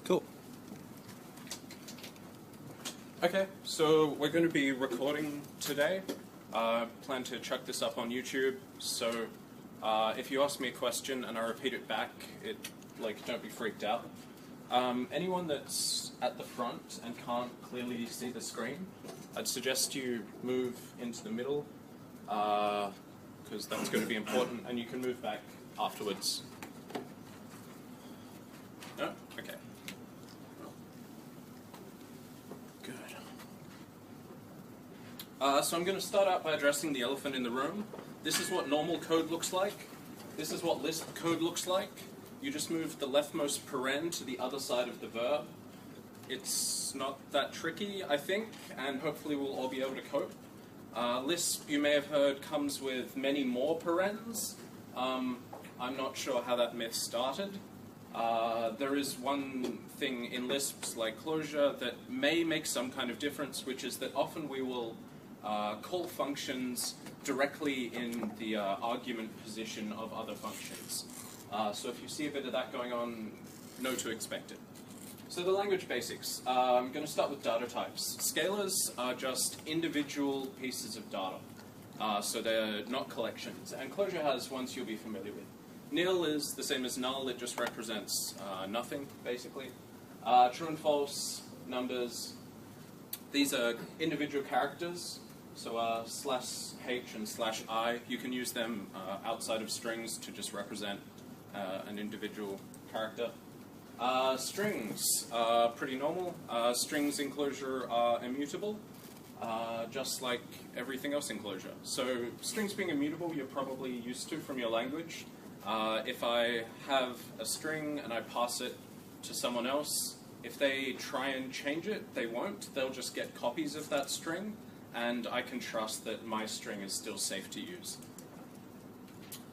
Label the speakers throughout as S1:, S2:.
S1: Cool. Okay, so we're going to be recording today. Plan to chuck this up on YouTube. So if you ask me a question and I repeat it back, don't be freaked out. Anyone that's at the front and can't clearly see the screen, I'd suggest you move into the middle, because that's going to be important, and you can move back afterwards. No? Okay. Good. So I'm going to start out by addressing the elephant in the room. This is what normal code looks like. This is what Lisp code looks like. You just move the leftmost paren to the other side of the verb. It's not that tricky, I think, and hopefully we'll all be able to cope. Lisp, you may have heard, comes with many more parens. I'm not sure how that myth started. There is one thing in Lisps like Clojure that may make some kind of difference, which is that often we will call functions directly in the argument position of other functions. So if you see a bit of that going on, know to expect it. So the language basics. I'm going to start with data types. Scalars are just individual pieces of data. So they're not collections. And Clojure has ones you'll be familiar with. Nil is the same as null. It just represents nothing, basically. True and false, numbers. These are individual characters. So /h and /i, you can use them outside of strings to just represent an individual character. Strings are pretty normal. Strings in Clojure are immutable, just like everything else in Clojure. So strings being immutable, you're probably used to from your language. If I have a string and I pass it to someone else, if they try and change it, they won't. They'll just get copies of that string, and I can trust that my string is still safe to use.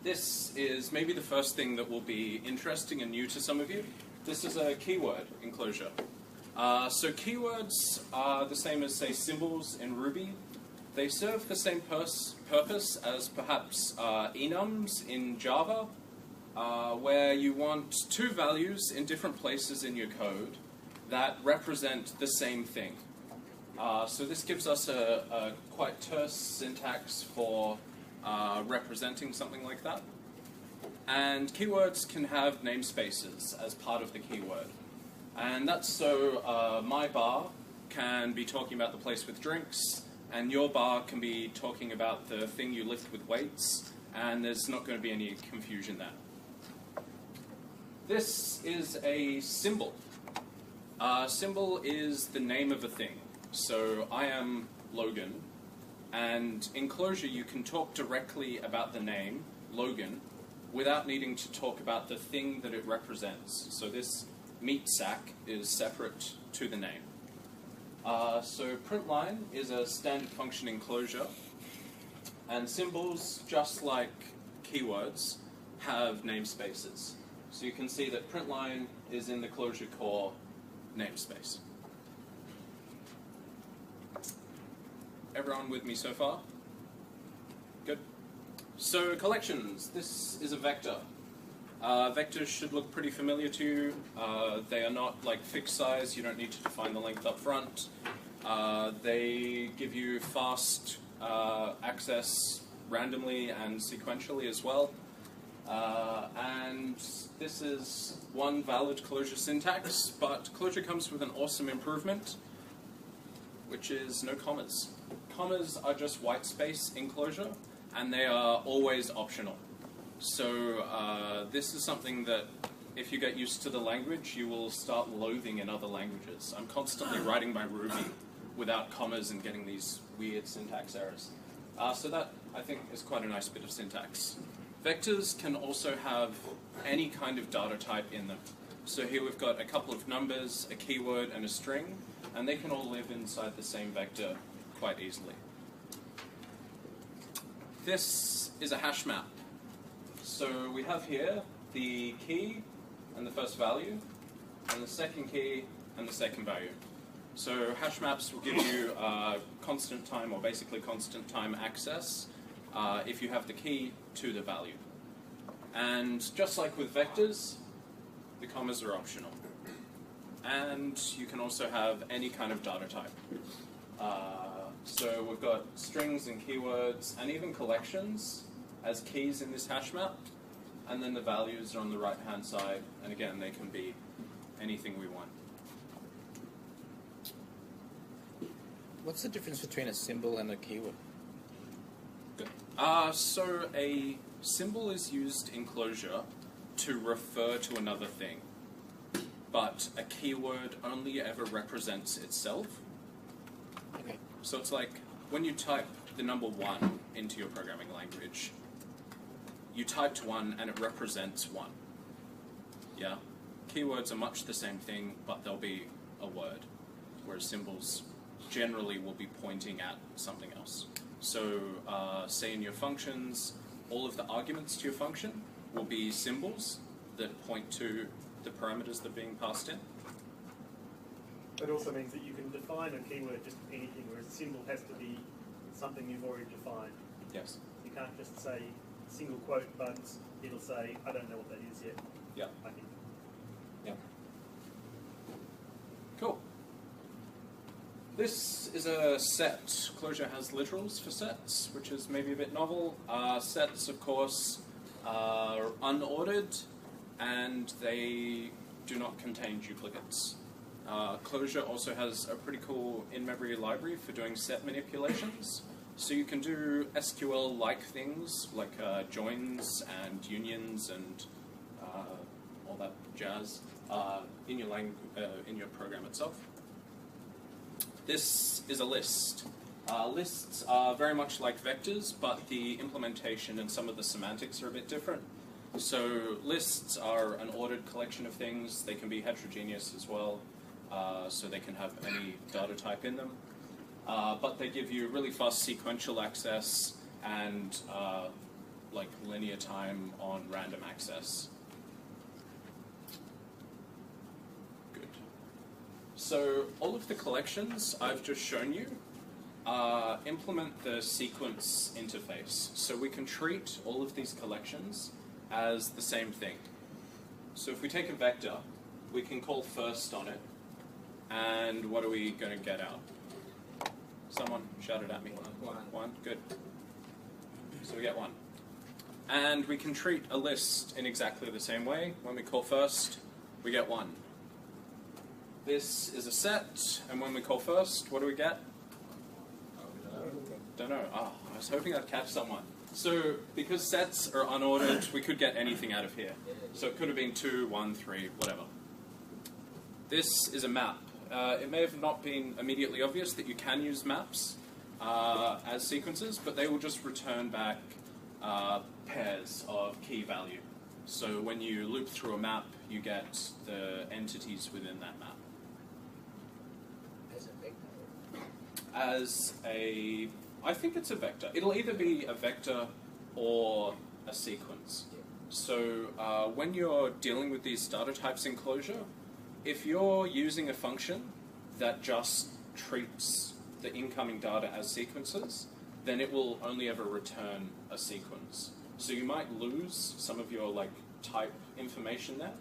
S1: This is maybe the first thing that will be interesting and new to some of you. This is a keyword in Clojure. So keywords are the same as, say, symbols in Ruby. They serve the same purpose as perhaps enums in Java, where you want two values in different places in your code that represent the same thing. So this gives us a quite terse syntax for representing something like that. And keywords can have namespaces as part of the keyword. And that's so my bar can be talking about the place with drinks, and your bar can be talking about the thing you lift with weights, and there's not going to be any confusion there. This is a symbol. Symbol is the name of a thing. So I am Logan, and in Clojure you can talk directly about the name, Logan, without needing to talk about the thing that it represents. So this meat sack is separate to the name. So println is a standard function in Clojure, and symbols, just like keywords, have namespaces. So you can see that println is in the Clojure core namespace. Everyone with me so far? Good. So collections. This is a vector. Vectors should look pretty familiar to you. They are not like fixed size. You don't need to define the length up front. They give you fast access randomly and sequentially as well. And this is one valid Clojure syntax, but Clojure comes with an awesome improvement, which is no commas. Commas are just white space in Clojure, and they are always optional. So this is something that, if you get used to the language, you will start loathing in other languages. I'm constantly writing my Ruby without commas and getting these weird syntax errors. So that, I think, is quite a nice bit of syntax. Vectors can also have any kind of data type in them. So here we've got a couple of numbers, a keyword, and a string, and they can all live inside the same vector quite easily. This is a hash map. So we have here the key and the first value, and the second key and the second value. So hash maps will give you constant time, or basically constant time access, if you have the key to the value. And just like with vectors, the commas are optional. and you can also have any kind of data type. So we've got strings and keywords and even collections as keys in this hash map, and then the values are on the right hand side, and again they can be anything we want.
S2: What's the difference between a symbol and a keyword?
S1: Good. So a symbol is used in Clojure to refer to another thing, but a keyword only ever represents itself.
S2: Okay.
S1: So it's like when you type the number 1 into your programming language, you typed 1 and it represents 1. Yeah? Keywords are much the same thing, but they'll be a word, whereas symbols generally will be pointing at something else. So say in your functions, all of the arguments to your function will be symbols that point to the parameters that are being passed in.
S3: That also means that you can define a keyword just anything, whereas a symbol has to be something you've already defined.
S1: Yes.
S3: You can't just say single quote, but it'll say, I don't know what that is yet.
S1: Yeah.
S3: I think.
S1: Yeah. Cool. This is a set. Clojure has literals for sets, which is maybe a bit novel. Sets, of course, are unordered, and they do not contain duplicates. Clojure also has a pretty cool in-memory library for doing set manipulations. So you can do SQL-like things, like joins and unions and all that jazz in your program itself. This is a list. Lists are very much like vectors, but the implementation and some of the semantics are a bit different. So lists are an ordered collection of things. They can be heterogeneous as well, so they can have any data type in them. But they give you really fast sequential access and like linear time on random access. Good. So all of the collections I've just shown you implement the sequence interface. So we can treat all of these collections as the same thing. So if we take a vector, we can call first on it, and what are we going to get out? Someone shouted at me. One, good. So we get 1. And we can treat a list in exactly the same way. When we call first, we get 1. This is a set, and when we call first, what do we get? Don't know. Oh, I was hoping I'd catch someone. So because sets are unordered, we could get anything out of here. So it could have been 2, 1, 3, whatever. This is a map. It may have not been immediately obvious that you can use maps as sequences, but they will just return back pairs of key value. So when you loop through a map, you get the entities within that map.
S2: As a vector?
S1: As a... I think it's a vector. It'll either be a vector or a sequence. So when you're dealing with these data types in Clojure, if you're using a function that just treats the incoming data as sequences, then it will only ever return a sequence. So you might lose some of your like type information there,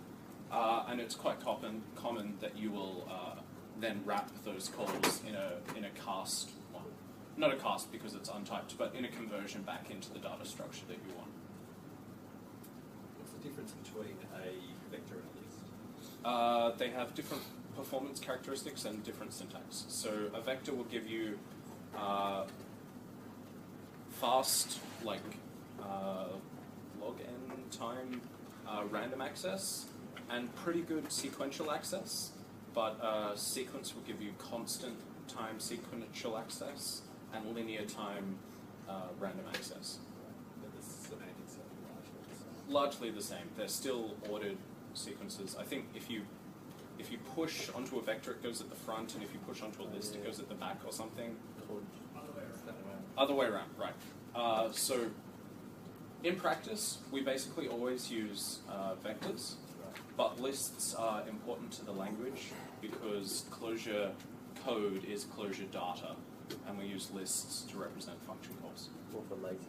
S1: and it's quite common that you will then wrap those calls in a cast. Well, not a cast because it's untyped, but in a conversion back into the data structure that you want.
S4: What's the difference between a vector and a list?
S1: They have different performance characteristics and different syntax. So a vector will give you fast, like log n time random access and pretty good sequential access, but sequence will give you constant time sequential access and linear time random access.
S4: But the semantics are
S1: Largely the same. They're still ordered sequences. I think if you push onto a vector, it goes at the front, and if you push onto a list, it goes at the back or something. Other way around, right. So in practice, we basically always use vectors, but lists are important to the language because Clojure code is Clojure data, and we use lists to represent function calls.
S4: Or for lazy.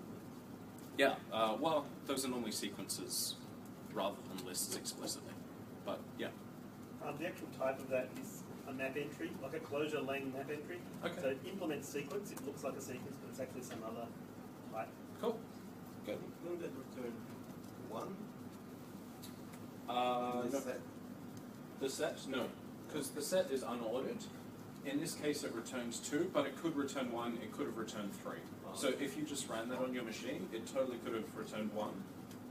S1: Yeah, well, those are normally sequences rather than lists explicitly, but yeah.
S3: The actual type of that is a map entry, like a Clojure lang map entry.
S1: Okay.
S3: So it implements sequence. It looks like a sequence, but it's actually some other type.
S1: Cool. Good.
S4: Wouldn't that return 1?
S1: No.
S4: Set?
S1: The set? No. Because the set is unordered. In this case, it returns 2, but it could return 1, it could have returned 3. So if you just ran that on your machine, it totally could have returned 1.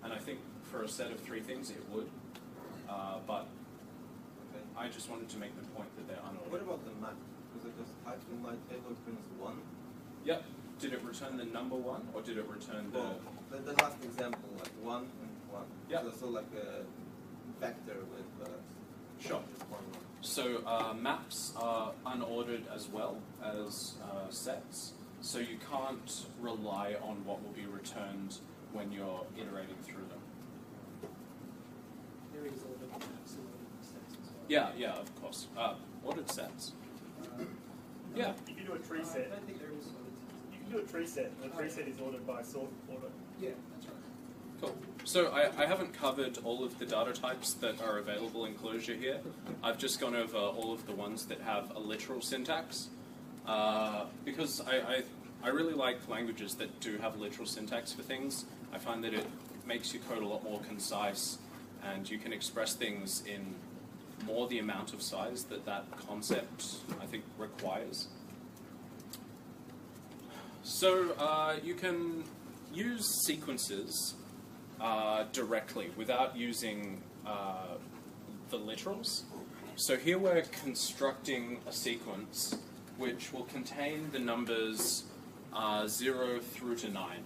S1: And I think for a set of 3 things, it would. But
S4: Okay.
S1: I just wanted to make the point that they're
S4: What
S1: unordered.
S4: about the map? Because I just typed in my table, it prints 1.
S1: Yep. Did it return the number 1, or did it return the...
S4: Well, the last example, like 1 and 1.
S1: Yep.
S4: So like a vector with
S1: Sure.
S4: just 1.
S1: So maps are unordered as well as sets, so you can't rely on what will be returned when you're iterating through them.
S5: There is ordered maps and ordered sets as well.
S1: Yeah, of course. Ordered sets. Yeah.
S3: If you do a tree
S5: I
S3: set,
S5: don't think there is ordered sets.
S3: you can do a tree set, and the tree set is ordered by sort order.
S5: Yeah, that's right.
S1: Cool. So I haven't covered all of the data types that are available in Clojure here. I've just gone over all of the ones that have a literal syntax, because I really like languages that do have literal syntax for things. I find that it makes your code a lot more concise, and you can express things in more the amount of size that that concept, I think, requires. So you can use sequences directly without using the literals. So here we're constructing a sequence which will contain the numbers 0 through to 9.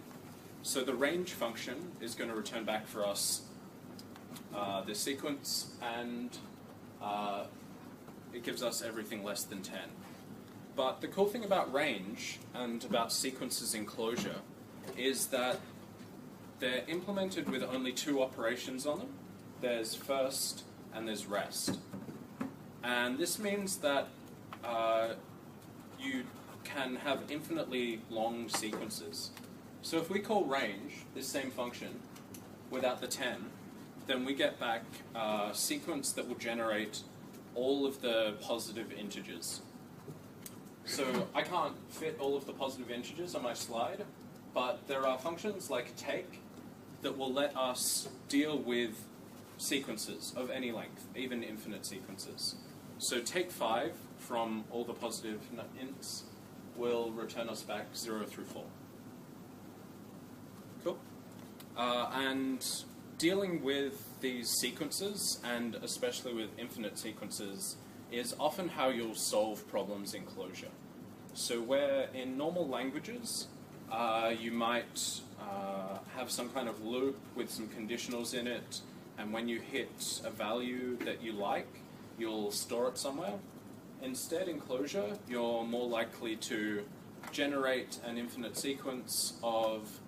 S1: So the range function is going to return back for us the sequence, and it gives us everything less than 10. But the cool thing about range and about sequences in Clojure is that they're implemented with only 2 operations on them. There's first and there's rest. And this means that you can have infinitely long sequences. So if we call range, this same function, without the 10, then we get back a sequence that will generate all of the positive integers. So I can't fit all of the positive integers on my slide, but there are functions like take that will let us deal with sequences of any length, even infinite sequences. So take 5 from all the positive ints will return us back 0 through 4. Cool. And dealing with these sequences, and especially with infinite sequences, is often how you'll solve problems in Clojure. So where in normal languages, you might have some kind of loop with some conditionals in it, and when you hit a value that you like, you'll store it somewhere. Instead, in Clojure, you're more likely to generate an infinite sequence of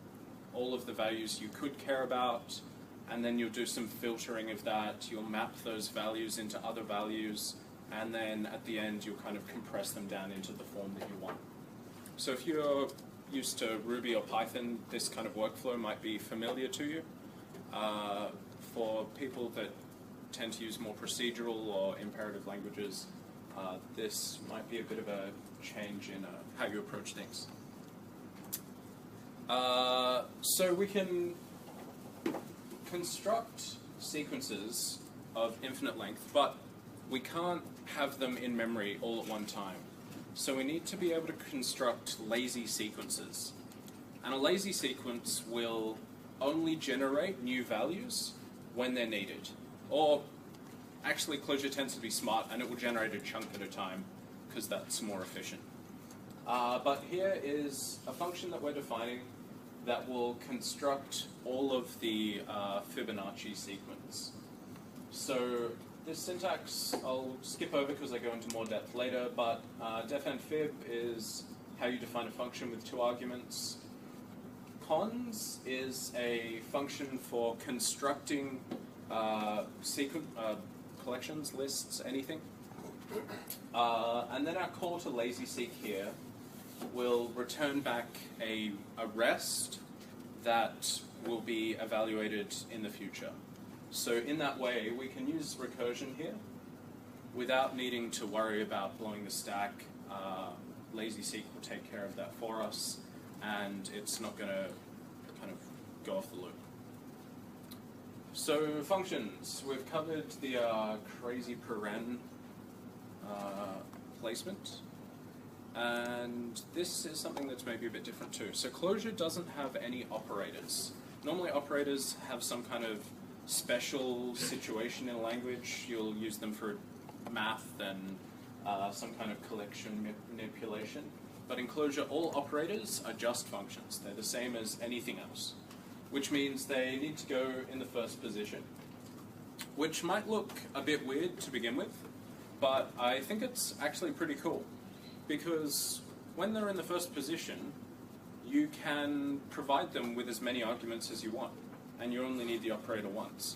S1: all of the values you could care about, and then you'll do some filtering of that. You'll map those values into other values, and then at the end, you'll kind of compress them down into the form that you want. So if you're used to Ruby or Python, this kind of workflow might be familiar to you. For people that tend to use more procedural or imperative languages, this might be a bit of a change in how you approach things. So we can construct sequences of infinite length, but we can't have them in memory all at one time. So we need to be able to construct lazy sequences. And a lazy sequence will only generate new values when they're needed. Or actually, Clojure tends to be smart, and it will generate a chunk at a time, because that's more efficient. But here is a function that we're defining that will construct all of the Fibonacci sequence. So this syntax I'll skip over because I go into more depth later, but def and fib is how you define a function with 2 arguments. Cons is a function for constructing collections, lists, anything. And then our call to lazyseek here will return back a rest that will be evaluated in the future. So in that way, we can use recursion here without needing to worry about blowing the stack. LazySeq will take care of that for us, and it's not going to kind of go off the loop. So functions, we've covered the crazy paren placement, and this is something that's maybe a bit different too. So Clojure doesn't have any operators. Normally operators have some kind of special situation in a language. You'll use them for math and some kind of collection manipulation. But in Clojure, all operators are just functions. They're the same as anything else, which means they need to go in the first position, which might look a bit weird to begin with, but I think it's actually pretty cool, because when they're in the first position, you can provide them with as many arguments as you want, and you only need the operator once.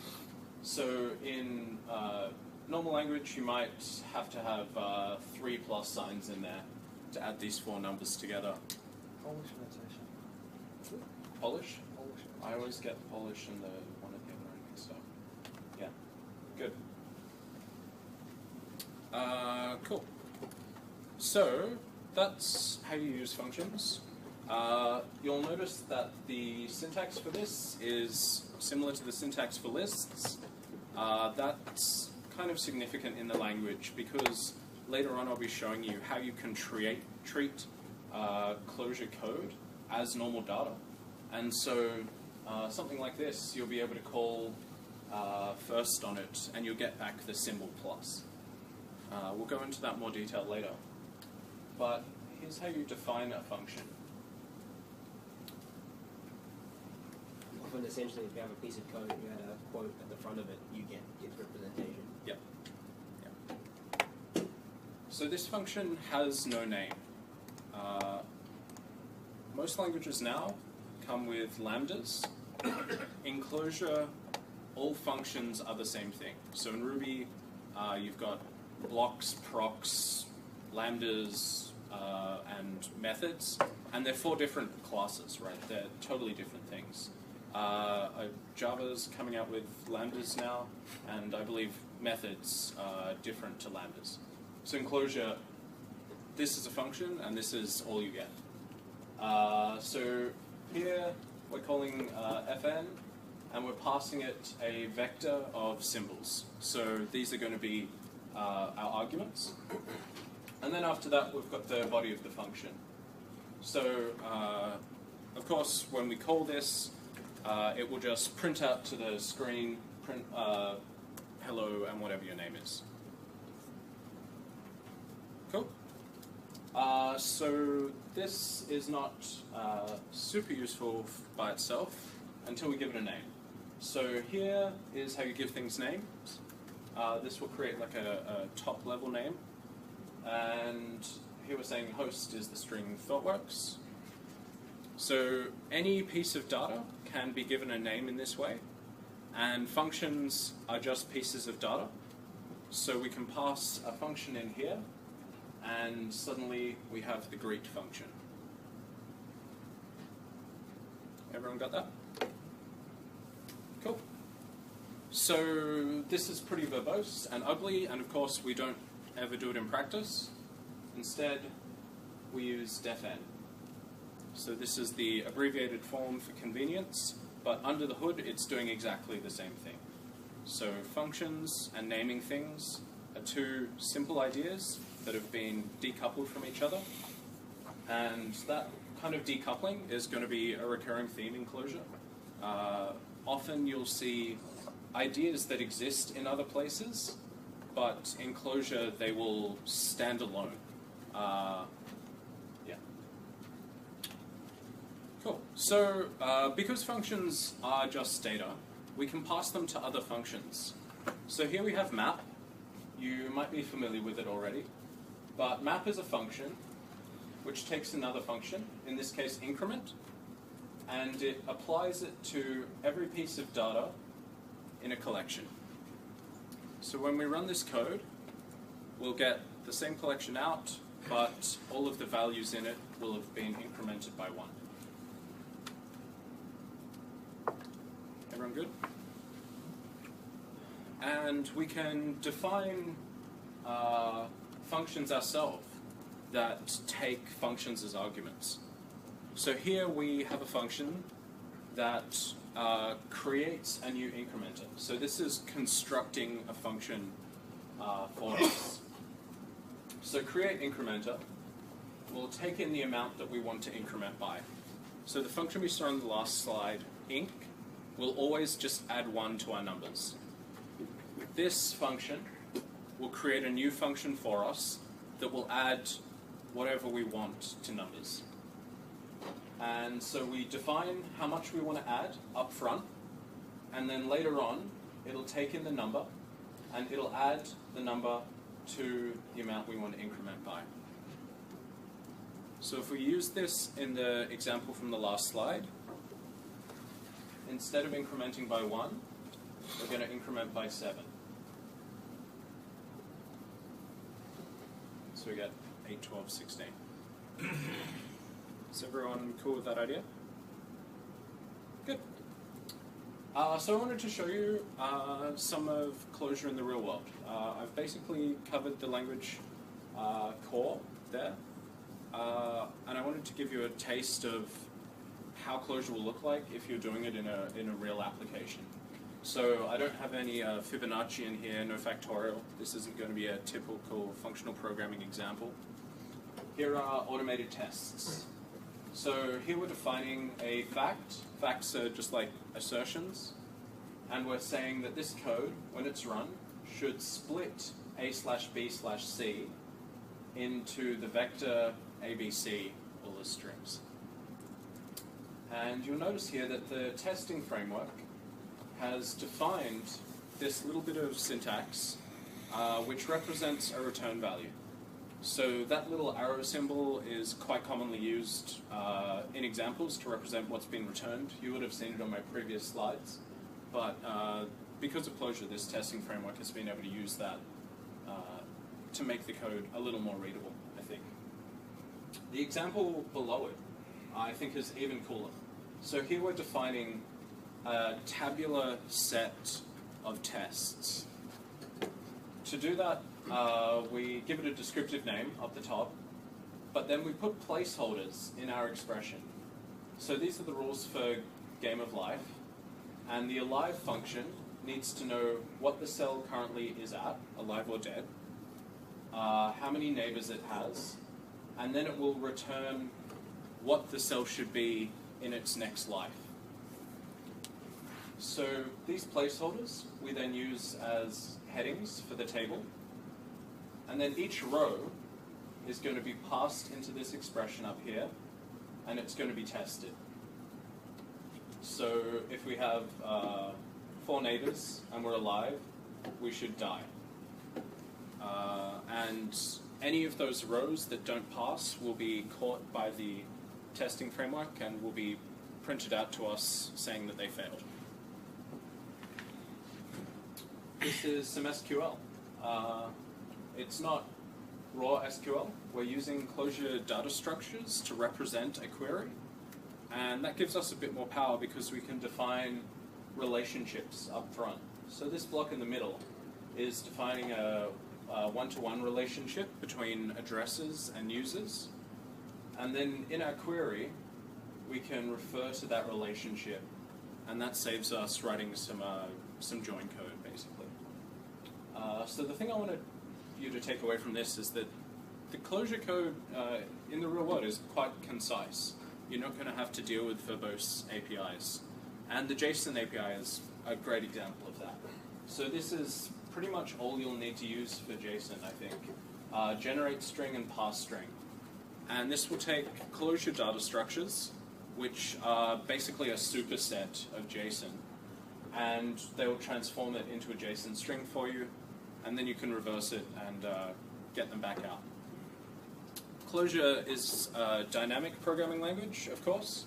S1: So in normal language, you might have to have 3 plus signs in there to add these 4 numbers together.
S6: Polish notation.
S1: Polish?
S6: Polish
S1: I always get Polish and the one at the other end mixed up. Yeah, good. Cool. So that's how you use functions. You'll notice that the syntax for this is similar to the syntax for lists. That's kind of significant in the language because later on I'll be showing you how you can treat Clojure code as normal data. And so something like this, you'll be able to call first on it, and you'll get back the symbol plus. We'll go into that more detail later. But here's how you define a function.
S7: Often, essentially, if you have a piece of code and you had a quote at the front of it, you get its representation.
S1: Yep. So this function has no name. Most languages now come with lambdas. In Clojure, all functions are the same thing. So in Ruby, you've got blocks, procs, lambdas, and methods, and they're 4 different classes, right? They're totally different things. Java's coming out with lambdas now, and I believe methods are different to lambdas. So in Clojure, this is a function, and this is all you get. So here, we're calling fn, and we're passing it a vector of symbols. So these are going to be our arguments. And then after that, we've got the body of the function. So, of course, when we call this, it will just print out to the screen, print hello and whatever your name is. Cool. So this is not super useful by itself until we give it a name. So here is how you give things names. This will create like a top level name. And here we're saying host is the string ThoughtWorks. So any piece of data can be given a name in this way, and functions are just pieces of data. So we can pass a function in here, and suddenly we have the greet function. Everyone got that? Cool. So this is pretty verbose and ugly, and of course we don't ever do it in practice. Instead, we use defn. So this is the abbreviated form for convenience, but under the hood it's doing exactly the same thing. So functions and naming things are 2 simple ideas that have been decoupled from each other, and that kind of decoupling is going to be a recurring theme in Clojure. Often you'll see ideas that exist in other places, but in Clojure they will stand alone. Yeah. Cool. So because functions are just data, we can pass them to other functions. So here we have map. You might be familiar with it already. But map is a function which takes another function, in this case increment, and it applies it to every piece of data in a collection. So when we run this code, we'll get the same collection out, but all of the values in it will have been incremented by 1. Everyone good? And we can define functions ourselves that take functions as arguments. So here we have a function that creates a new incrementer. So this is constructing a function for us. So create incrementer will take in the amount that we want to increment by. So the function we saw on the last slide, inc, will always just add 1 to our numbers. This function will create a new function for us that will add whatever we want to numbers. And so we define how much we want to add up front, and then later on it'll take in the number and it'll add the number to the amount we want to increment by. So if we use this in the example from the last slide, instead of incrementing by 1, we're going to increment by 7. So we get 8, 12, 16. Is everyone cool with that idea? Good. So I wanted to show you some of Clojure in the real world. I've basically covered the language core there. And I wanted to give you a taste of how Clojure will look like if you're doing it in a real application. So I don't have any Fibonacci in here, no factorial. This isn't going to be a typical functional programming example. Here are automated tests. So here we're defining a fact. Facts are just like assertions. And we're saying that this code, when it's run, should split a/b/c into the vector ABC, all the strings. And you'll notice here that the testing framework has defined this little bit of syntax which represents a return value. So that little arrow symbol is quite commonly used in examples to represent what's been returned. You would have seen it on my previous slides. But because of Clojure, this testing framework has been able to use that to make the code a little more readable, I think. The example below it, I think, is even cooler. So here we're defining a tabular set of tests. To do that, we give it a descriptive name up the top, but then we put placeholders in our expression. So these are the rules for game of life, and the alive function needs to know what the cell currently is at, alive or dead, how many neighbors it has, and then it will return what the cell should be in its next life. So these placeholders we then use as headings for the table, and then each row is going to be passed into this expression up here, and it's going to be tested. So if we have 4 neighbors and we're alive, we should die. And any of those rows that don't pass will be caught by the testing framework and will be printed out to us saying that they failed. This is some SQL. It's not raw SQL. We're using Clojure data structures to represent a query. And that gives us a bit more power because we can define relationships up front. So this block in the middle is defining a one-to-one relationship between addresses and users. And then in our query, we can refer to that relationship, and that saves us writing some join code, basically. So the thing I wanted you to take away from this is that the Clojure code in the real world is quite concise. You're not going to have to deal with verbose APIs. And the JSON API is a great example of that. So this is pretty much all you'll need to use for JSON, I think. Generate string and pass string. And this will take Clojure data structures, which are basically a superset of JSON, and they will transform it into a JSON string for you, and then you can reverse it and get them back out. Clojure is a dynamic programming language, of course,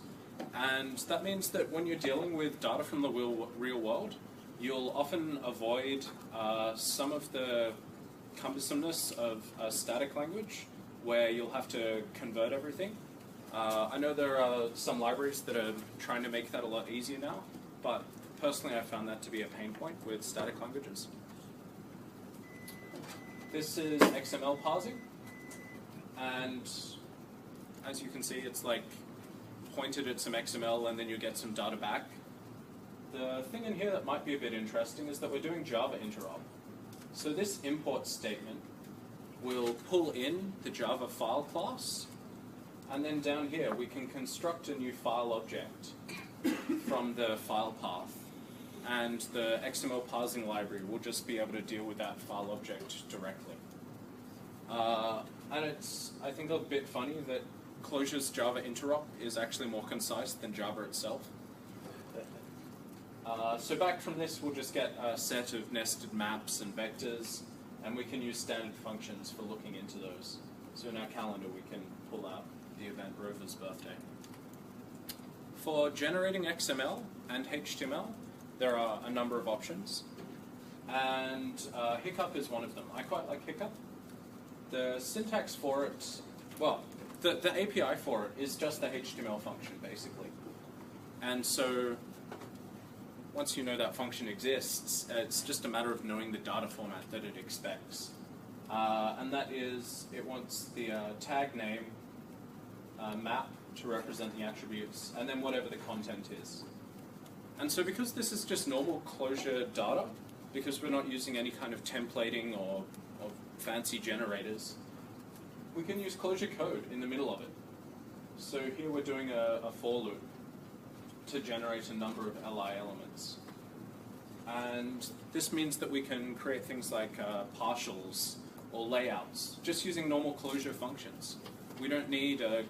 S1: and that means that when you're dealing with data from the real world, you'll often avoid some of the cumbersomeness of a static language, where you'll have to convert everything. I know there are some libraries that are trying to make that a lot easier now, but personally I found that to be a pain point with static languages. This is XML parsing, and as you can see, it's like pointed at some XML and then you get some data back. The thing in here that might be a bit interesting is that we're doing Java interop. So this import statement will pull in the Java file class, and then down here we can construct a new file object from the file path. And the XML parsing library will just be able to deal with that file object directly. And it's, I think, a bit funny that Clojure's Java interop is actually more concise than Java itself. So back from this, we'll just get a set of nested maps and vectors, and we can use standard functions for looking into those. So in our calendar, we can pull out the event Rover's birthday. For generating XML and HTML, there are a number of options, and Hiccup is one of them. I quite like Hiccup. The syntax for it, well, the API for it is just the HTML function, basically. And so once you know that function exists, it's just a matter of knowing the data format that it expects. And that is, it wants the tag name map to represent the attributes, and then whatever the content is. And so because this is just normal Clojure data, because we're not using any kind of templating or fancy generators, we can use Clojure code in the middle of it. So here we're doing a for loop to generate a number of li elements. And this means that we can create things like partials or layouts, just using normal Clojure functions. We don't need a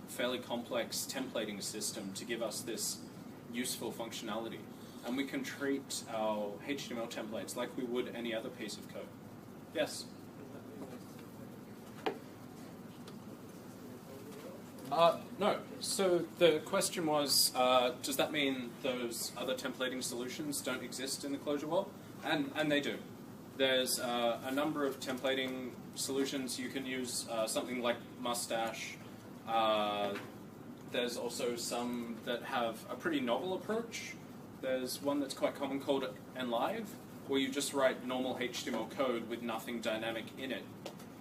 S1: fairly complex templating system to give us this useful functionality. And we can treat our HTML templates like we would any other piece of code. Yes? No. So the question was, does that mean those other templating solutions don't exist in the Clojure world? And they do. There's a number of templating solutions. You can use something like Mustache. There's also some that have a pretty novel approach. There's one that's quite common called Enlive, where you just write normal HTML code with nothing dynamic in it,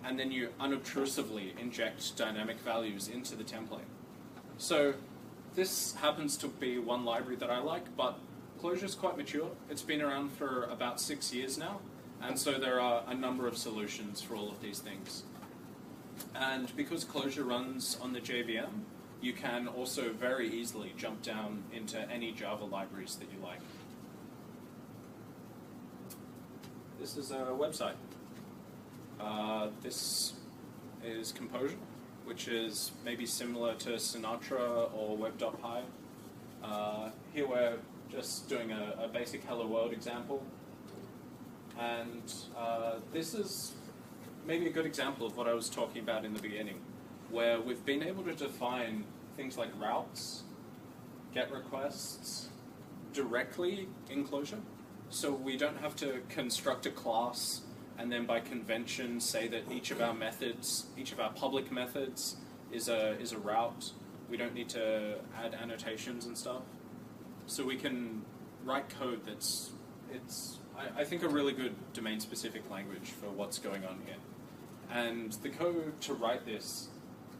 S1: and then you unobtrusively inject dynamic values into the template. So this happens to be one library that I like, but Clojure's quite mature. It's been around for about 6 years now, and so there are a number of solutions for all of these things. And because Clojure runs on the JVM, you can also very easily jump down into any Java libraries that you like. This is a website. This is Composure, which is maybe similar to Sinatra or Web.py. Here we're just doing a basic Hello World example. And this is maybe a good example of what I was talking about in the beginning, where we've been able to define things like routes, GET requests, directly in Clojure. So we don't have to construct a class and then by convention say that each of our methods, each of our public methods is a route. We don't need to add annotations and stuff. So we can write code that's, I think, a really good domain-specific language for what's going on here. And the code to write this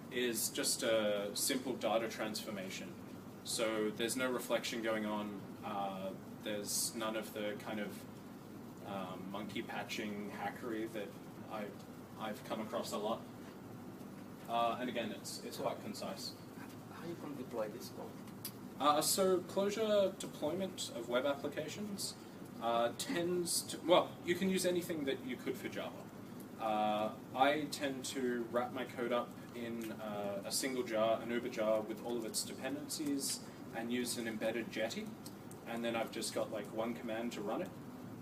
S1: is just a simple data transformation. So there's no reflection going on. There's none of the kind of monkey patching hackery that I've come across a lot. And again, it's quite concise.
S7: How are you going to deploy this one?
S1: So Clojure deployment of web applications tends to, well, you can use anything that you could for Java. I tend to wrap my code up in a single jar, an Uber jar with all of its dependencies, and use an embedded Jetty, and then I've just got like one command to run it.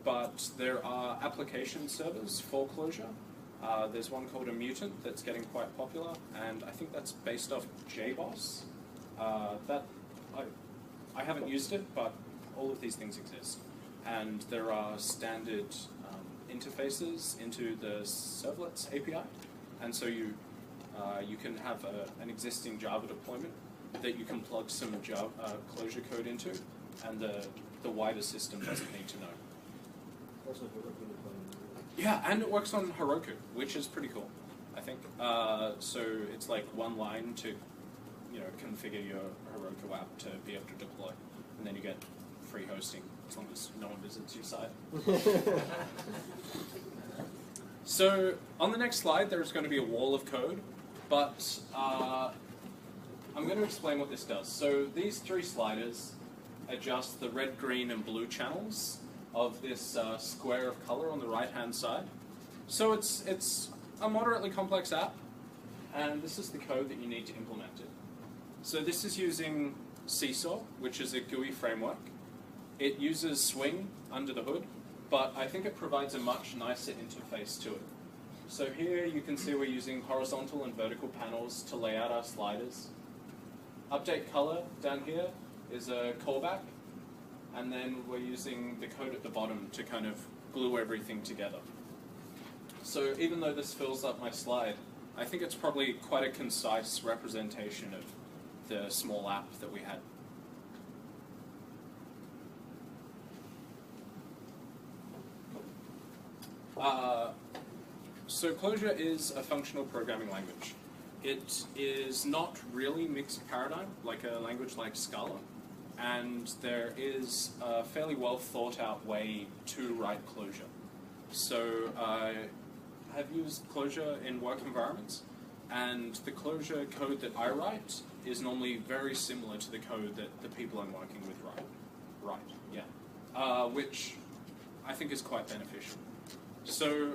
S1: But there are application servers for Clojure. There's one called a Mutant that's getting quite popular, and I think that's based off JBoss. I haven't used it, but all of these things exist. And there are standard interfaces into the servlets API, and so you can have an existing Java deployment that you can plug some Clojure code into, and the wider system doesn't need to know.
S7: Also, for deployment.
S1: Yeah, and it works on Heroku, which is pretty cool, I think. So it's like one line to, configure your Heroku app to be able to deploy, and then you get free hosting as long as no one visits your site. So on the next slide, there's going to be a wall of code, but I'm going to explain what this does. So these three sliders adjust the red, green, and blue channels of this square of color on the right-hand side. So it's a moderately complex app, and this is the code that you need to implement it. So this is using Seesaw, which is a GUI framework. It uses Swing under the hood, but I think it provides a much nicer interface to it. So here you can see we're using horizontal and vertical panels to lay out our sliders. Update color down here is a callback, and then we're using the code at the bottom to kind of glue everything together. So even though this fills up my slide, I think it's probably quite a concise representation of the small app that we had. So Clojure is a functional programming language. It is not really mixed paradigm like a language like Scala, and there is a fairly well thought out way to write Clojure. So I have used Clojure in work environments, and the Clojure code that I write is normally very similar to the code that the people I'm working with write, which I think is quite beneficial. So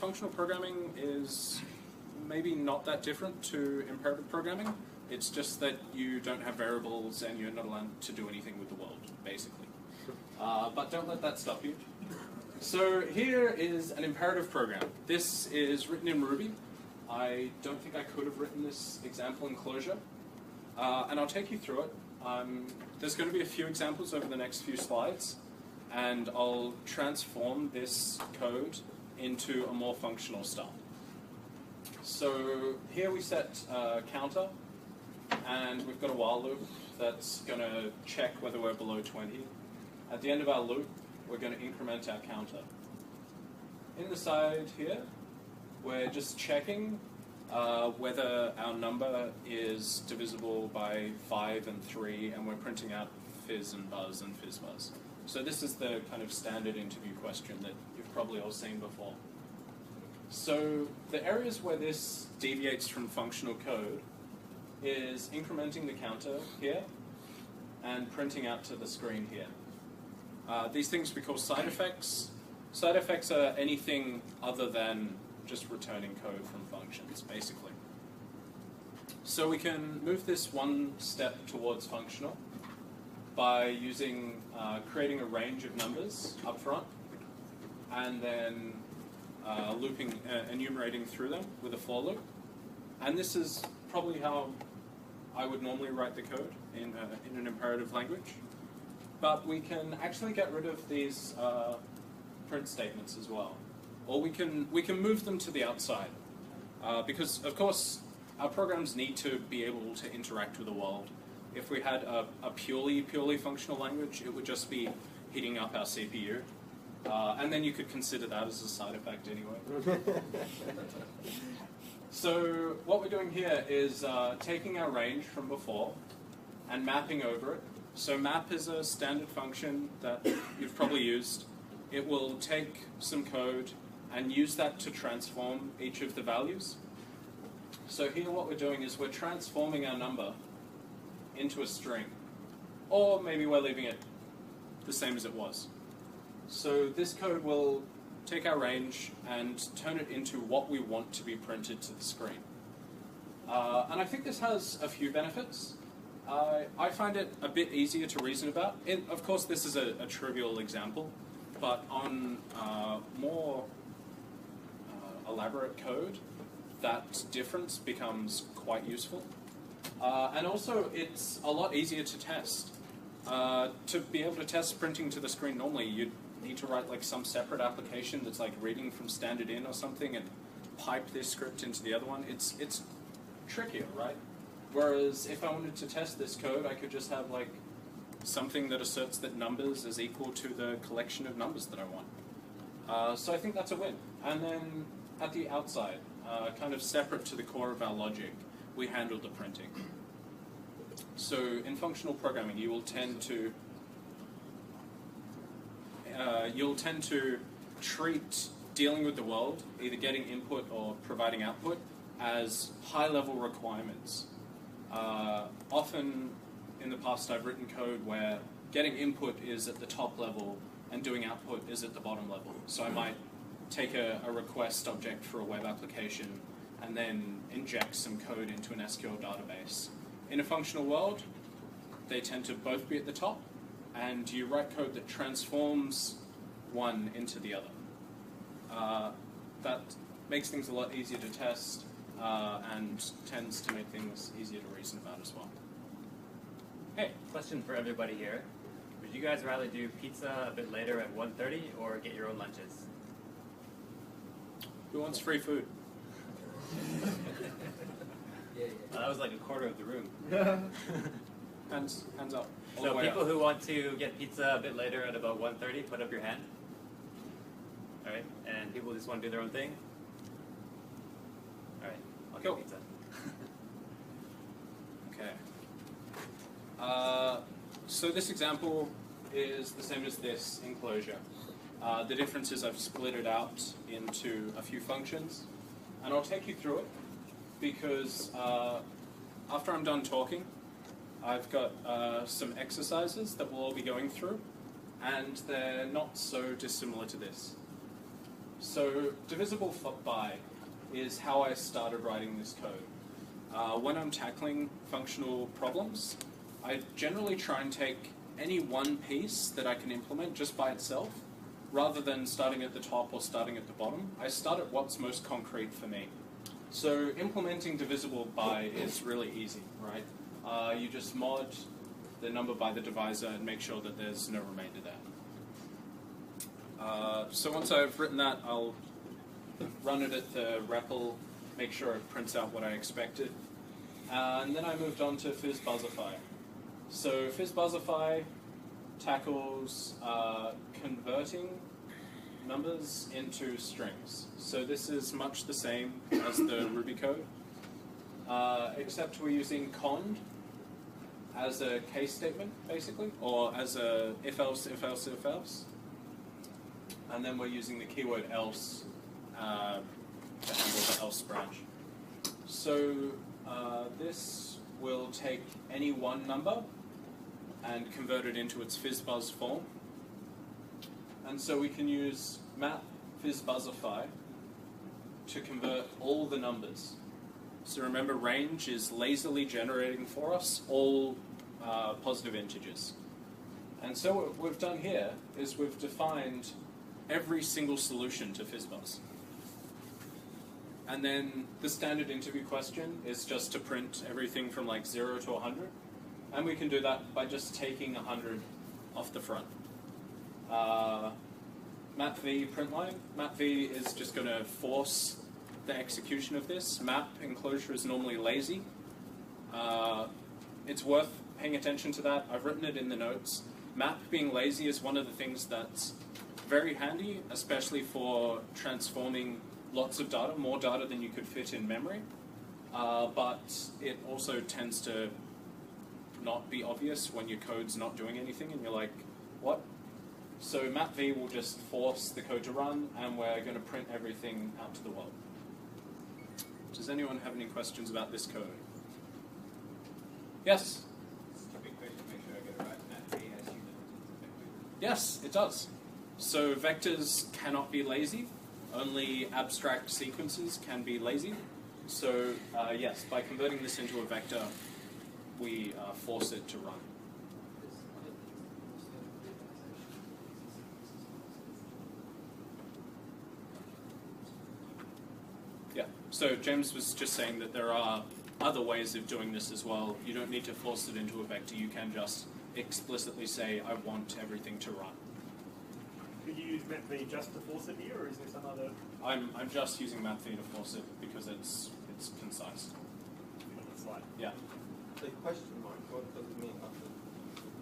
S1: functional programming is maybe not that different to imperative programming. It's just that you don't have variables and you're not allowed to do anything with the world, basically. But don't let that stop you. So here is an imperative program. This is written in Ruby. I don't think I could have written this example in Clojure. And I'll take you through it. There's going to be a few examples over the next few slides, and I'll transform this code into a more functional style. So here we set a counter, and we've got a while loop that's going to check whether we're below 20. At the end of our loop, we're going to increment our counter. In the side here, we're just checking whether our number is divisible by 5 and 3, and we're printing out fizz and buzz and fizz buzz. So this is the kind of standard interview question that you've probably all seen before. So the areas where this deviates from functional code is incrementing the counter here and printing out to the screen here. These things we call side effects. Side effects are anything other than just returning code from functions, basically. So we can move this one step towards functional by using creating a range of numbers up front and then enumerating through them with a for loop. And this is probably how I would normally write the code in an imperative language. But we can actually get rid of these print statements as well. Or we can move them to the outside. Because, of course, our programs need to be able to interact with the world. If we had a purely functional language, it would just be heating up our CPU. And then you could consider that as a side effect anyway. So what we're doing here is taking our range from before and mapping over it. So map is a standard function that you've probably used. It will take some code and use that to transform each of the values. So here what we're doing is we're transforming our number into a string. Or maybe we're leaving it the same as it was. So this code will take our range and turn it into what we want to be printed to the screen. And I think this has a few benefits. I find it a bit easier to reason about. Of course, this is a trivial example, but on more elaborate code, that difference becomes quite useful. And also, it's a lot easier to test. To be able to test printing to the screen normally, you'd need to write like some separate application that's like reading from standard in or something and pipe this script into the other one. It's trickier, right? Whereas if I wanted to test this code, I could just have like something that asserts that numbers is equal to the collection of numbers that I want. So I think that's a win. And then at the outside, kind of separate to the core of our logic, we handle the printing. So in functional programming, you will tend to treat dealing with the world, either getting input or providing output, as high-level requirements. Often in the past I've written code where getting input is at the top level and doing output is at the bottom level. So I might take a request object for a web application and then inject some code into an SQL database. In a functional world, they tend to both be at the top, and you write code that transforms one into the other. That makes things a lot easier to test and tends to make things easier to reason about as well.
S8: Hey, question for everybody here. Would you guys rather do pizza a bit later at 1:30 or get your own lunches?
S1: Who wants free food?
S8: That was like a quarter of the room.
S1: Hands up. All
S8: So
S1: the way
S8: people
S1: up.
S8: who want to get pizza a bit later at about 1:30, put up your hand. All right, and people who just want to do their own thing. All right, I'll
S1: Cool.
S8: get pizza.
S1: Okay. So this example is the same as this in Clojure. The difference is I've split it out into a few functions, and I'll take you through it because after I'm done talking, I've got some exercises that we'll all be going through, and they're not so dissimilar to this. So divisible by is how I started writing this code. When I'm tackling functional problems, I generally try and take any one piece that I can implement just by itself, rather than starting at the top or starting at the bottom. I start at what's most concrete for me. So implementing divisible by is really easy, right? You just mod the number by the divisor and make sure that there's no remainder there. So once I've written that, I'll run it at the REPL, make sure it prints out what I expected. And then I moved on to fizzbuzzify. So fizzbuzzify tackles converting numbers into strings. So this is much the same as the Ruby code, except we're using cond as a case statement, basically, or as a if-else, if-else, if-else. And then we're using the keyword else to handle the else branch. So this will take any one number and convert it into its fizzbuzz form. And so we can use map fizzbuzzify to convert all the numbers. So remember, range is lazily generating for us all positive integers. And so what we've done here is we've defined every single solution to fizzbuzz. And then the standard interview question is just to print everything from like 0 to 100. And we can do that by just taking 100 off the front. map_v println. map_v is just going to force the execution of this. Map in Clojure is normally lazy. It's worth paying attention to that. I've written it in the notes. Map being lazy is one of the things that's very handy, especially for transforming lots of data, more data than you could fit in memory. But it also tends to not be obvious when your code's not doing anything and you're like, what? So map_v will just force the code to run, and we're going to print everything out to the world. Does anyone have any questions about this code? Yes?
S4: Stupid question, make sure I get it right. map_v has human vector.
S1: Yes, it does. So vectors cannot be lazy. Only abstract sequences can be lazy. So yes, by converting this into a vector, we force it to run. Yeah, so James was just saying that there are other ways of doing this as well. You don't need to force it into a vector. You can just explicitly say, I want everything to run.
S3: Could you use map_v just to force it here, or is there some other?
S1: I'm just using map_v to force it because it's concise.
S3: On the slide?
S1: Yeah.
S6: The question mark, what does it mean after?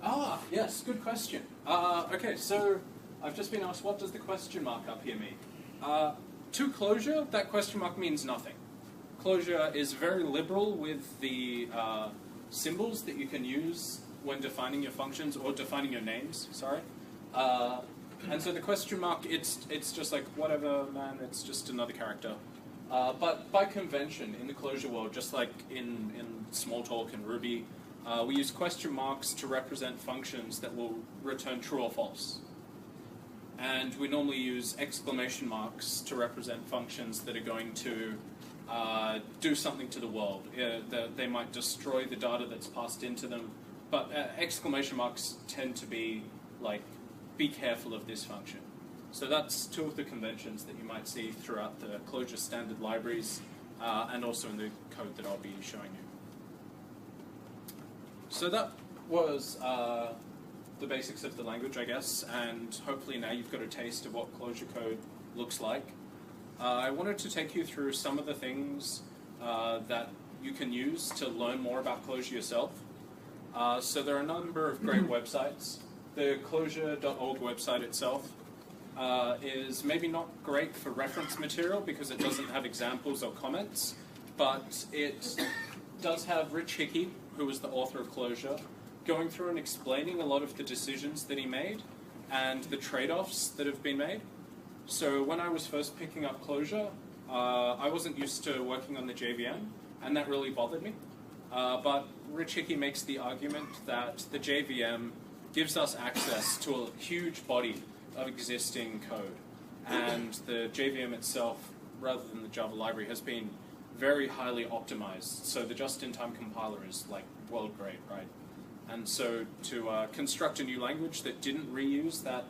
S1: Ah, yes, good question. Okay, so I've just been asked, what does the question mark up here mean? To Clojure, that question mark means nothing. Clojure is very liberal with the symbols that you can use when defining your functions, or defining your names, sorry. And so the question mark, it's just like, whatever, man, it's just another character. But by convention, in the Clojure world, just like in Smalltalk and Ruby, we use question marks to represent functions that will return true or false. And we normally use exclamation marks to represent functions that are going to do something to the world. They might destroy the data that's passed into them, but exclamation marks tend to be like, be careful of this function. So that's two of the conventions that you might see throughout the Clojure standard libraries, and also in the code that I'll be showing you. So that was the basics of the language, I guess, and hopefully now you've got a taste of what Clojure code looks like. I wanted to take you through some of the things that you can use to learn more about Clojure yourself. So there are a number of great websites. The Clojure.org website itself is maybe not great for reference material because it doesn't have examples or comments, but it does have Rich Hickey, who was the author of Clojure, going through and explaining a lot of the decisions that he made and the trade-offs that have been made. So when I was first picking up Clojure, I wasn't used to working on the JVM, and that really bothered me. But Rich Hickey makes the argument that the JVM gives us access to a huge body of existing code, and the JVM itself, rather than the Java library, has been very highly optimized. So the just-in-time compiler is like world great, right? And so to construct a new language that didn't reuse that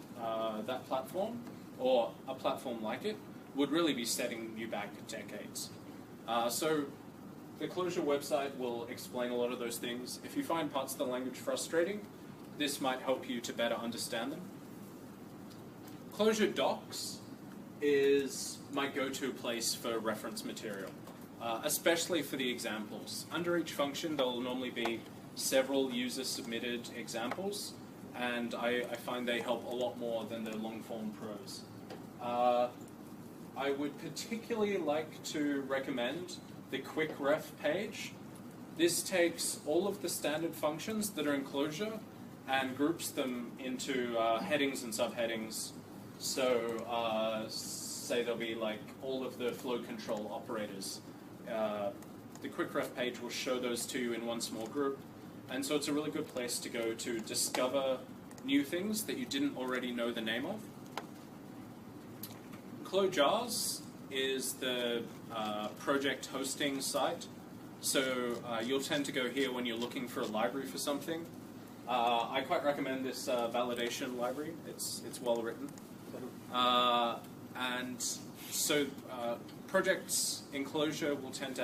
S1: platform, or a platform like it, would really be setting you back decades. So the Clojure website will explain a lot of those things. If you find parts of the language frustrating, this might help you to better understand them. Clojure Docs is my go-to place for reference material, especially for the examples. Under each function, there will normally be several user-submitted examples, and I find they help a lot more than the long-form prose. I would particularly like to recommend the quick ref page. This takes all of the standard functions that are in Clojure and groups them into headings and subheadings. So say there'll be like all of the flow control operators. The quick ref page will show those to you in one small group. And so it's a really good place to go to discover new things that you didn't already know the name of. Clojars is the project hosting site. So you'll tend to go here when you're looking for a library for something. I quite recommend this validation library. It's well written. And so projects in Clojure will tend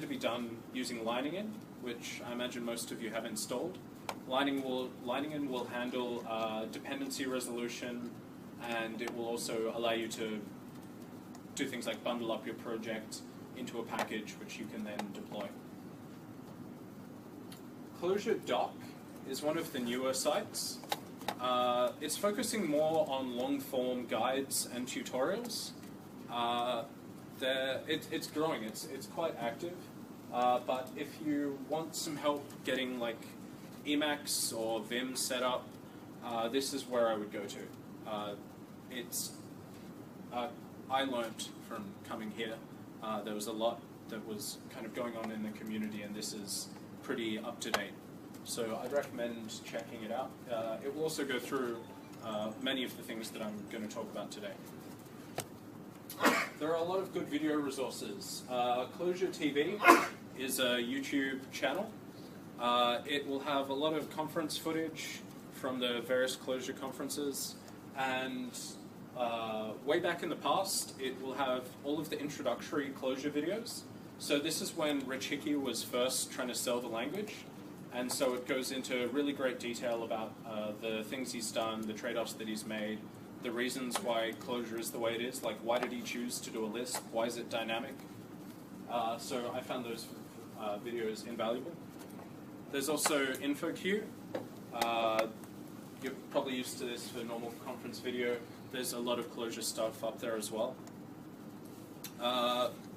S1: to be done using lining in, which I imagine most of you have installed. Lining in will handle dependency resolution, and it will also allow you to do things like bundle up your project into a package which you can then deploy. Clojure Doc is one of the newer sites. It's focusing more on long-form guides and tutorials. It's growing, it's quite active. But if you want some help getting like Emacs or Vim set up, this is where I would go to. I learned from coming here. There was a lot that was kind of going on in the community, and this is pretty up to date. So I'd recommend checking it out. It will also go through many of the things that I'm going to talk about today. There are a lot of good video resources. Clojure TV is a YouTube channel. It will have a lot of conference footage from the various Clojure conferences, and way back in the past, it will have all of the introductory Clojure videos. So this is when Rich Hickey was first trying to sell the language, and so it goes into really great detail about the things he's done, the trade-offs that he's made, the reasons why Clojure is the way it is, like why did he choose to do a Lisp, why is it dynamic. So I found those videos invaluable. There's also InfoQ. you're probably used to this for normal conference video. There's a lot of Clojure stuff up there as well.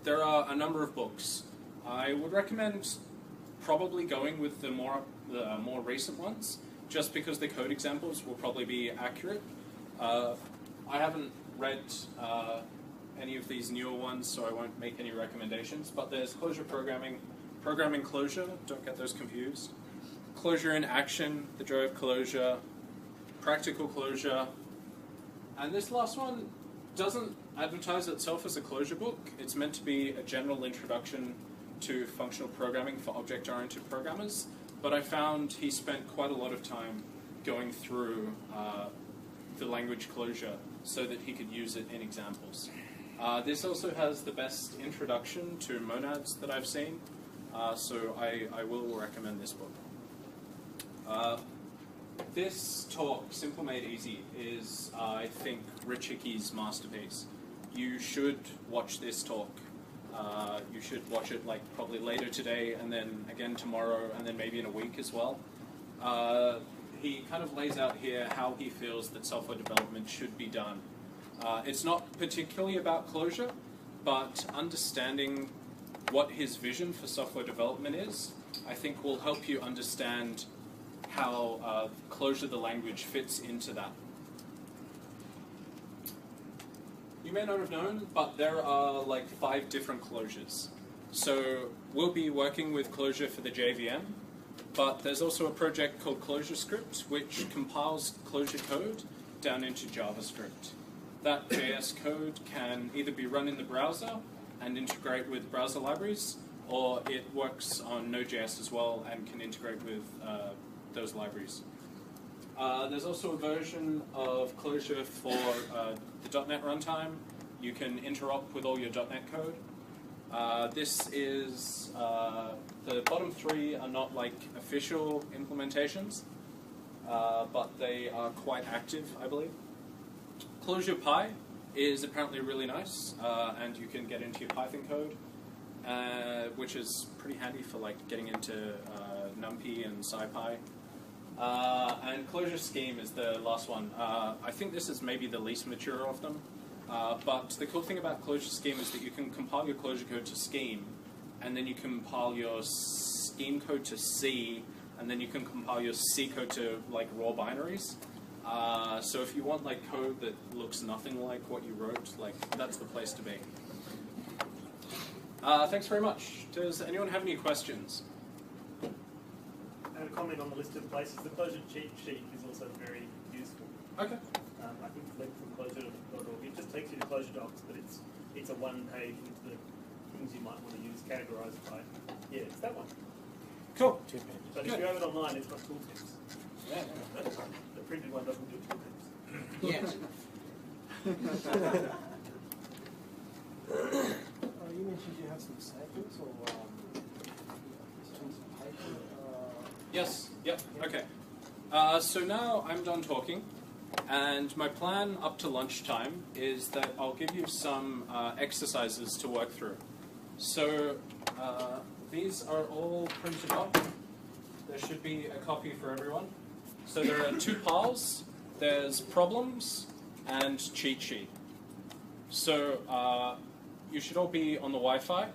S1: There are a number of books. I would recommend probably going with the more recent ones, just because the code examples will probably be accurate. I haven't read any of these newer ones, so I won't make any recommendations, but there's Clojure Programming, Programming Clojure, don't get those confused, Clojure in Action, The Joy of Clojure, Practical Clojure, and this last one doesn't advertise itself as a Clojure book. It's meant to be a general introduction to functional programming for object-oriented programmers, but I found he spent quite a lot of time going through the language Clojure so that he could use it in examples. This also has the best introduction to monads that I've seen, so I will recommend this book. This talk, Simple Made Easy, is, I think, Rich Hickey's masterpiece. You should watch this talk. You should watch it like probably later today, and then again tomorrow, and then maybe in a week as well. He kind of lays out here how he feels that software development should be done. It's not particularly about Clojure, but understanding what his vision for software development is, I think will help you understand how Clojure the language fits into that. You may not have known, but there are like 5 different Clojures. So we'll be working with Clojure for the JVM, but there's also a project called ClojureScript, which compiles Clojure code down into JavaScript. That JS code can either be run in the browser and integrate with browser libraries, or it works on Node.js as well and can integrate with those libraries. There's also a version of Clojure for the .NET runtime. You can interop with all your .NET code. This is, the bottom 3 are not like official implementations, but they are quite active, I believe. Clojure Pi is apparently really nice, and you can get into your Python code, which is pretty handy for like getting into NumPy and SciPy. And Clojure Scheme is the last one. I think this is maybe the least mature of them, but the cool thing about Clojure Scheme is that you can compile your Clojure code to Scheme, and then you compile your Scheme code to C, and then you can compile your C code to like raw binaries. So if you want like code that looks nothing like what you wrote, like that's the place to be. Thanks very much. Does anyone have any questions?
S3: And a comment on the list of places. The Clojure cheat sheet is also very useful.
S1: Okay.
S3: I think the link from Clojure.org, it just takes you to Clojure Docs, but it's a one page with the things you might want to use categorized by. Yeah, it's that one.
S1: Cool.
S2: 2 pages.
S3: But if you have it online, it's got tooltips.
S1: Yeah.
S3: The printed one doesn't do tooltips.
S2: Yes.
S6: You mentioned you have some samples or some paper.
S1: Yes. Yep. Okay. So now I'm done talking, and my plan up to lunchtime is that I'll give you some exercises to work through. So these are all printed up. There should be a copy for everyone. So there are 2 piles. There's problems and cheat sheet. So you should all be on the Wi-Fi.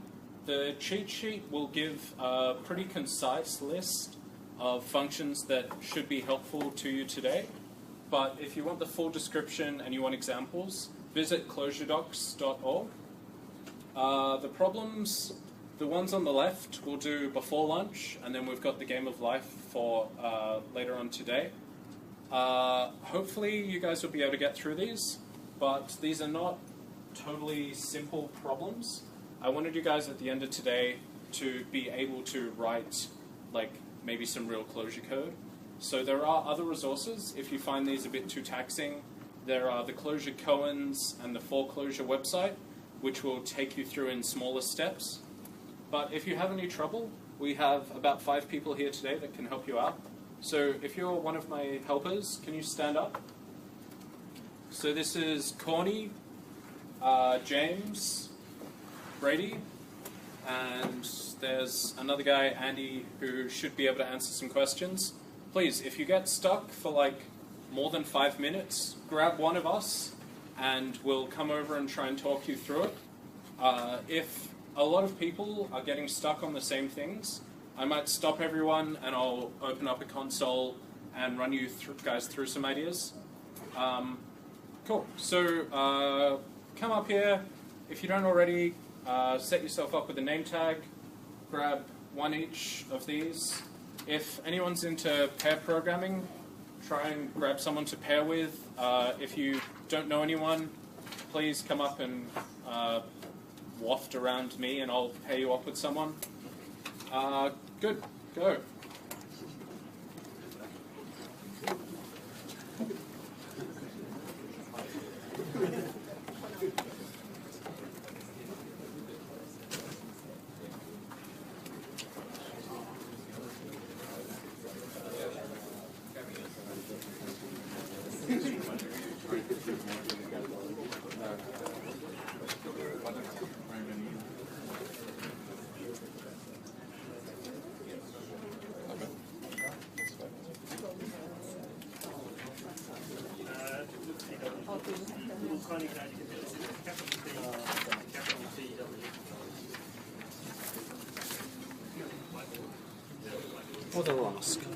S1: The cheat sheet will give a pretty concise list of functions that should be helpful to you today. But if you want the full description and you want examples, visit clojuredocs.org. The problems, the ones on the left, we'll do before lunch, and then we've got the game of life for later on today. Hopefully you guys will be able to get through these, but these are not totally simple problems. I wanted you guys at the end of today to be able to write like maybe some real Clojure code. So there are other resources if you find these a bit too taxing. There are the Clojure Koans and the For Clojure website, which will take you through in smaller steps. But if you have any trouble, we have about 5 people here today that can help you out. So if you're one of my helpers, can you stand up? So this is Corny, James, Brady, and there's another guy, Andy, who should be able to answer some questions. Please, if you get stuck for like more than 5 minutes, grab one of us and we'll come over and try and talk you through it. If a lot of people are getting stuck on the same things, I might stop everyone and I'll open up a console and run you guys through some ideas. Cool. So come up here. If you don't already, set yourself up with a name tag. Grab one each of these. If anyone's into pair programming, try and grab someone to pair with. If you don't know anyone, please come up and waft around me and I'll pair you up with someone. Good. Go.
S2: Or the Rask.